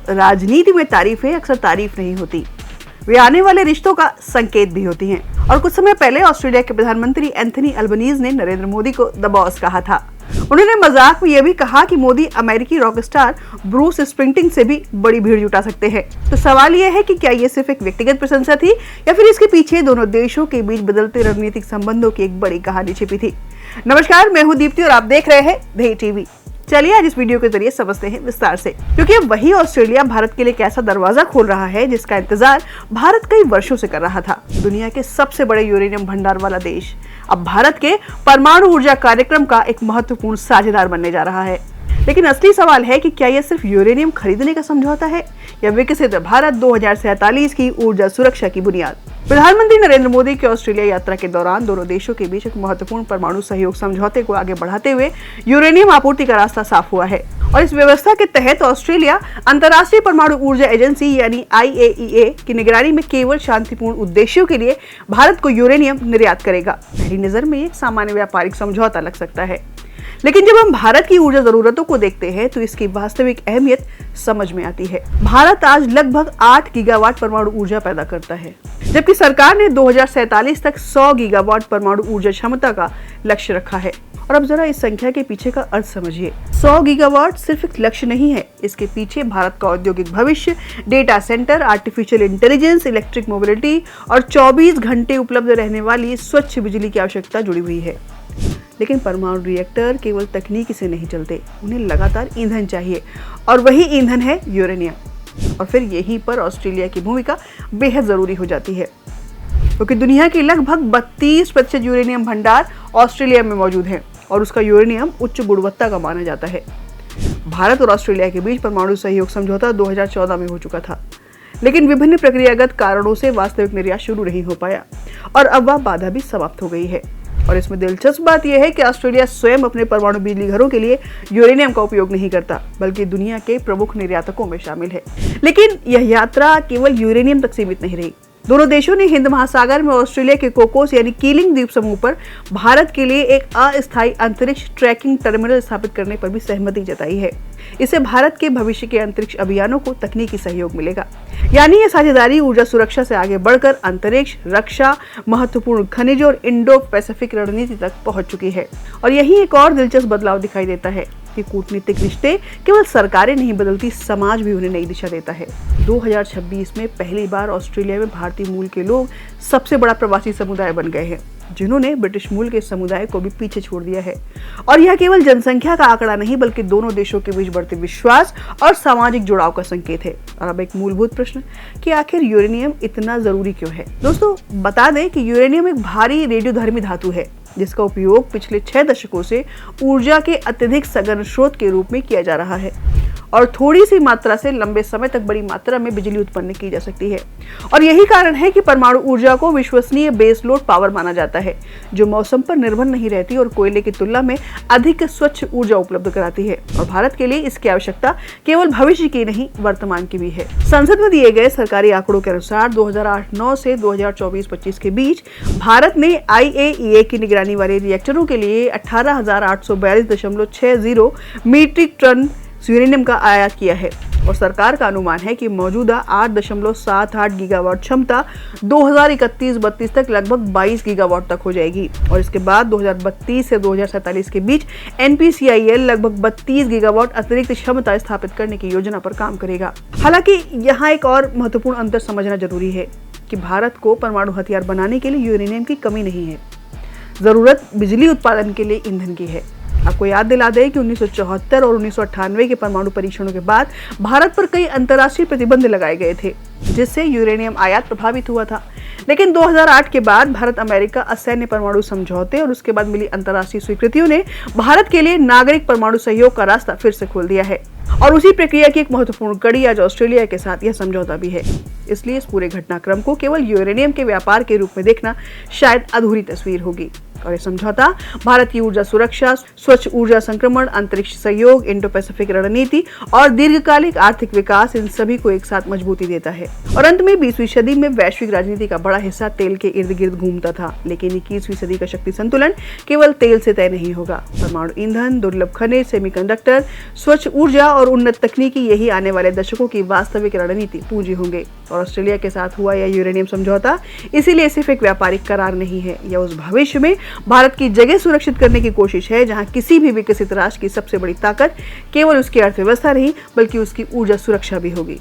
राजनीति में तारीफें अक्सर तारीफ नहीं होती, वे आने वाले रिश्तों का संकेत भी होती हैं। और कुछ समय पहले ऑस्ट्रेलिया के प्रधानमंत्री एंथनी अल्बनीज ने नरेंद्र मोदी को द बॉस कहा था। उन्होंने मजाक में यह भी कहा कि मोदी अमेरिकी रॉक स्टार ब्रूस स्प्रिंगस्टीन से भी बड़ी भीड़ जुटा सकते हैं। तो सवाल यह है कि क्या ये सिर्फ एक व्यक्तिगत प्रशंसा थी या फिर इसके पीछे दोनों देशों के बीच बदलते रणनीतिक संबंधों की एक बड़ी कहानी छिपी थी। नमस्कार, मैं हूं दीप्ति और आप देख रहे हैं ध्येय टीवी। चलिए आज इस वीडियो के जरिए समझते हैं विस्तार से, क्योंकि अब वही ऑस्ट्रेलिया भारत के लिए एक ऐसा दरवाजा खोल रहा है जिसका इंतजार भारत कई वर्षों से कर रहा था। दुनिया के सबसे बड़े यूरेनियम भंडार वाला देश अब भारत के परमाणु ऊर्जा कार्यक्रम का एक महत्वपूर्ण साझेदार बनने जा रहा है। लेकिन असली सवाल है कि क्या यह सिर्फ यूरेनियम खरीदने का समझौता है या विकसित भारत 2047 की ऊर्जा सुरक्षा की बुनियाद। प्रधानमंत्री नरेंद्र मोदी की ऑस्ट्रेलिया यात्रा के दौरान दोनों देशों के बीच एक महत्वपूर्ण परमाणु सहयोग समझौते को आगे बढ़ाते हुए यूरेनियम आपूर्ति का रास्ता साफ हुआ है। और इस व्यवस्था के तहत ऑस्ट्रेलिया अंतर्राष्ट्रीय परमाणु ऊर्जा एजेंसी यानी IAEA की निगरानी में केवल शांतिपूर्ण उद्देश्यों के लिए भारत को यूरेनियम निर्यात करेगा। पहली नजर में एक सामान्य व्यापारिक समझौता लग सकता है, लेकिन जब हम भारत की ऊर्जा जरूरतों को देखते हैं तो इसकी वास्तविक अहमियत समझ में आती है। भारत आज लगभग 8 गीगावाट परमाणु ऊर्जा पैदा करता है, जबकि सरकार ने 2047 तक 100 गीगावाट परमाणु ऊर्जा क्षमता का लक्ष्य रखा है। और अब जरा इस संख्या के पीछे का अर्थ समझिए। 100 गीगावाट सिर्फ एक लक्ष्य नहीं है, इसके पीछे भारत का औद्योगिक भविष्य, data centre, artificial intelligence, electric mobility और 24 घंटे उपलब्ध रहने वाली स्वच्छ बिजली की आवश्यकता जुड़ी हुई है। लेकिन परमाणु रिएक्टर केवल तकनीकी से नहीं चलते, उन्हें लगातार ईंधन चाहिए और वही ईंधन है यूरेनियम। और फिर यहीं पर ऑस्ट्रेलिया की भूमिका बेहद जरूरी हो जाती है, क्योंकि दुनिया की लगभग 32% यूरेनियम भंडार ऑस्ट्रेलिया में मौजूद है और उसका यूरेनियम उच्च गुणवत्ता का माना जाता है। भारत और ऑस्ट्रेलिया के बीच परमाणु सहयोग समझौता 2014 में हो चुका था, लेकिन विभिन्न प्रक्रियागत कारणों से वास्तविक निर्यात शुरू नहीं हो पाया और अब वह बाधा भी समाप्त हो गई है। और इसमें दिलचस्प बात यह है कि ऑस्ट्रेलिया स्वयं अपने परमाणु बिजली घरों के लिए यूरेनियम का उपयोग नहीं करता, बल्कि दुनिया के प्रमुख निर्यातकों में शामिल है। लेकिन यह यात्रा केवल यूरेनियम तक सीमित नहीं रही। दोनों देशों ने हिंद महासागर में ऑस्ट्रेलिया के कोकोस यानी कीलिंग द्वीप समूह पर भारत के लिए एक अस्थायी अंतरिक्ष ट्रैकिंग टर्मिनल स्थापित करने पर भी सहमति जताई है। इससे भारत के भविष्य के अंतरिक्ष अभियानों को तकनीकी सहयोग मिलेगा। यानी ये साझेदारी ऊर्जा सुरक्षा से आगे बढ़कर अंतरिक्ष, रक्षा, महत्वपूर्ण खनिज और इंडो पैसिफिक रणनीति तक पहुंच चुकी है। और यही एक और दिलचस्प बदलाव दिखाई देता है कि कूटनीतिक रिश्ते केवल सरकारें नहीं बदलती, समाज भी उन्हें नई दिशा देता है। 2026 में पहली बार ऑस्ट्रेलिया में भारतीय मूल के लोग सबसे बड़ा प्रवासी समुदाय बन गए हैं, जिन्होंने ब्रिटिश मूल के समुदाय को भी पीछे छोड़ दिया है। और यह केवल जनसंख्या का आंकड़ा नहीं, बल्कि दोनों देशों के बीच बढ़ते विश्वास और सामाजिक जुड़ाव का संकेत है। और अब एक मूलभूत प्रश्न कि आखिर यूरेनियम इतना जरूरी क्यों है। दोस्तों, बता दें कि यूरेनियम एक भारी रेडियोधर्मी धातु है, जिसका उपयोग पिछले 6 दशकों से ऊर्जा के अत्यधिक सघन स्रोत के रूप में किया जा रहा है और थोड़ी सी मात्रा से लंबे समय तक बड़ी मात्रा में बिजली उत्पन्न की जा सकती है। और यही कारण है कि परमाणु ऊर्जा को विश्वसनीय बेस लोड पावर माना जाता है, जो मौसम पर निर्भर नहीं रहती और कोयले की तुलना में अधिक स्वच्छ ऊर्जा उपलब्ध कराती है। और भारत के लिए इसकी आवश्यकता केवल भविष्य की नहीं, वर्तमान की भी है। संसद में दिए गए सरकारी आंकड़ों के अनुसार 2008-9 से 2024-25 के बीच भारत ने IAEA की निगरानी वाले रिएक्टरों के लिए 18,842.60 मीट्रिक टन यूरेनियम का आयात किया है। और सरकार का अनुमान है कि मौजूदा 8.78 गीगावाट क्षमता 2031-32 तक लगभग 22 गीगावाट तक हो जाएगी। और इसके बाद 2032 से 2047 के बीच NPCIL लगभग 32 गीगावाट अतिरिक्त क्षमता स्थापित करने की योजना पर काम करेगा। हालांकि यहाँ एक और महत्वपूर्ण अंतर समझना जरूरी है कि भारत को परमाणु हथियार बनाने के लिए यूरेनियम की कमी नहीं है, जरूरत बिजली उत्पादन के लिए ईंधन की है। आपको याद दिला दें कि 1974 और 1998 के परमाणु परीक्षणों के बाद भारत पर कई अंतर्राष्ट्रीय प्रतिबंध लगाए गए थे, जिससे यूरेनियम आयात प्रभावित हुआ था। लेकिन 2008 के बाद भारत अमेरिका असैन्य परमाणु समझौते और उसके बाद मिली अंतर्राष्ट्रीय स्वीकृतियों ने भारत के लिए नागरिक परमाणु सहयोग का रास्ता फिर से खोल दिया है। और उसी प्रक्रिया की एक महत्वपूर्ण कड़ी आज ऑस्ट्रेलिया के साथ यह समझौता भी है। इसलिए इस पूरे घटनाक्रम को केवल यूरेनियम के व्यापार के रूप में देखना शायद अधूरी तस्वीर होगी। और ये समझौता भारत की ऊर्जा सुरक्षा, स्वच्छ ऊर्जा संक्रमण, अंतरिक्ष सहयोग, इंडो पैसिफिक रणनीति और दीर्घकालिक आर्थिक विकास, इन सभी को एक साथ मजबूती देता है। और अंत में 20वीं सदी में वैश्विक राजनीति का बड़ा हिस्सा तेल के इर्द गिर्द घूमता था, लेकिन 21वीं सदी का शक्ति संतुलन केवल तेल से तय नहीं होगा। परमाणु ईंधन, दुर्लभ खनिज, सेमीकंडक्टर, स्वच्छ ऊर्जा और उन्नत तकनीकी, यही आने वाले दशकों की वास्तविक रणनीति पूंजी होंगे। और ऑस्ट्रेलिया के साथ हुआ यह यूरेनियम समझौता इसीलिए सिर्फ एक व्यापारिक करार नहीं है, यह उस भविष्य में भारत की जगह सुरक्षित करने की कोशिश है जहां किसी भी विकसित राष्ट्र की सबसे बड़ी ताकत केवल उसकी अर्थव्यवस्था नहीं बल्कि उसकी ऊर्जा सुरक्षा भी होगी।